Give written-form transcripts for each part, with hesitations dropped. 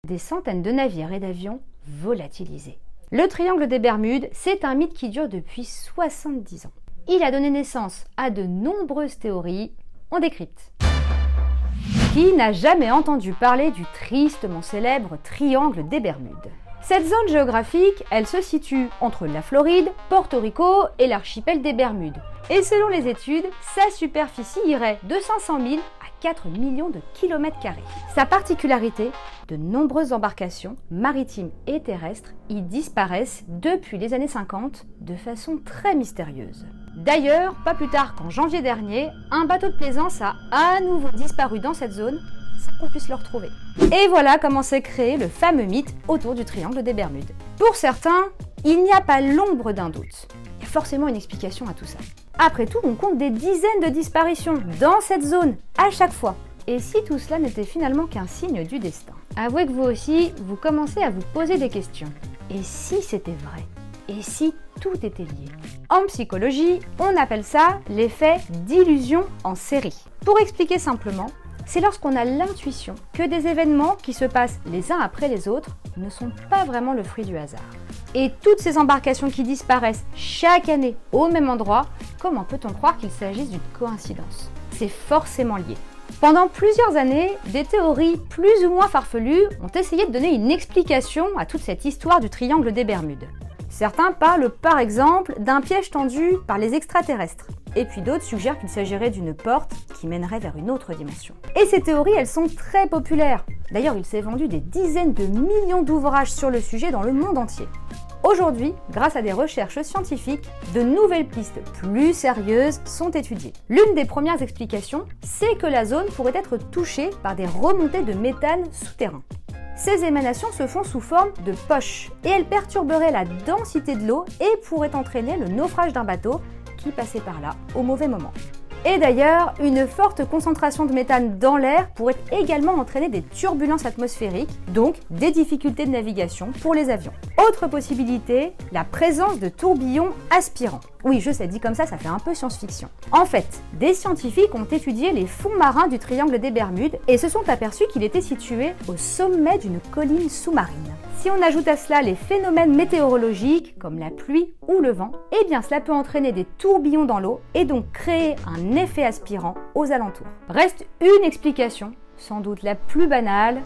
Des centaines de navires et d'avions volatilisés. Le triangle des Bermudes, c'est un mythe qui dure depuis 70 ans. Il a donné naissance à de nombreuses théories. On décrypte. Qui n'a jamais entendu parler du tristement célèbre triangle des Bermudes? Cette zone géographique, elle se situe entre la Floride, Porto Rico et l'archipel des Bermudes. Et selon les études, sa superficie irait de 500 000 à 4 millions de kilomètres carrés. Sa particularité, de nombreuses embarcations maritimes et terrestres y disparaissent depuis les années 50 de façon très mystérieuse. D'ailleurs, pas plus tard qu'en janvier dernier, un bateau de plaisance a à nouveau disparu dans cette zone sans qu'on puisse le retrouver. Et voilà comment s'est créé le fameux mythe autour du triangle des Bermudes. Pour certains, il n'y a pas l'ombre d'un doute. Il y a forcément une explication à tout ça. Après tout, on compte des dizaines de disparitions dans cette zone à chaque fois. Et si tout cela n'était finalement qu'un signe du destin? Avouez que vous aussi, vous commencez à vous poser des questions. Et si c'était vrai? Et si tout était lié? En psychologie, on appelle ça l'effet d'illusion en série. Pour expliquer simplement, c'est lorsqu'on a l'intuition que des événements qui se passent les uns après les autres ne sont pas vraiment le fruit du hasard. Et toutes ces embarcations qui disparaissent chaque année au même endroit, comment peut-on croire qu'il s'agisse d'une coïncidence? C'est forcément lié. Pendant plusieurs années, des théories plus ou moins farfelues ont essayé de donner une explication à toute cette histoire du triangle des Bermudes. Certains parlent par exemple d'un piège tendu par les extraterrestres, et puis d'autres suggèrent qu'il s'agirait d'une porte qui mènerait vers une autre dimension. Et ces théories, elles sont très populaires. D'ailleurs, il s'est vendu des dizaines de millions d'ouvrages sur le sujet dans le monde entier. Aujourd'hui, grâce à des recherches scientifiques, de nouvelles pistes plus sérieuses sont étudiées. L'une des premières explications, c'est que la zone pourrait être touchée par des remontées de méthane souterrain. Ces émanations se font sous forme de poches et elles perturberaient la densité de l'eau et pourraient entraîner le naufrage d'un bateau qui passait par là au mauvais moment. Et d'ailleurs, une forte concentration de méthane dans l'air pourrait également entraîner des turbulences atmosphériques, donc des difficultés de navigation pour les avions. Autre possibilité, la présence de tourbillons aspirants. Oui, je sais, dit comme ça fait un peu science-fiction. En fait, des scientifiques ont étudié les fonds marins du triangle des Bermudes et se sont aperçus qu'il était situé au sommet d'une colline sous-marine. Si on ajoute à cela les phénomènes météorologiques comme la pluie ou le vent, eh bien cela peut entraîner des tourbillons dans l'eau et donc créer un effet aspirant aux alentours. Reste une explication, sans doute la plus banale,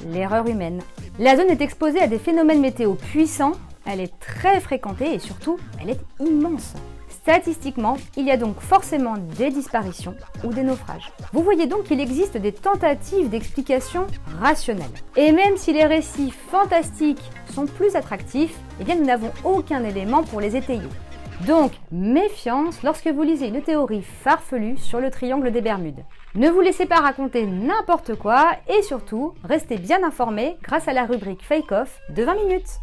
l'erreur humaine. La zone est exposée à des phénomènes météo puissants, elle est très fréquentée et surtout, elle est immense. Statistiquement, il y a donc forcément des disparitions ou des naufrages. Vous voyez donc qu'il existe des tentatives d'explication rationnelle. Et même si les récits fantastiques sont plus attractifs, eh bien nous n'avons aucun élément pour les étayer. Donc, méfiance lorsque vous lisez une théorie farfelue sur le triangle des Bermudes. Ne vous laissez pas raconter n'importe quoi et surtout, restez bien informés grâce à la rubrique Fake Off de 20 minutes.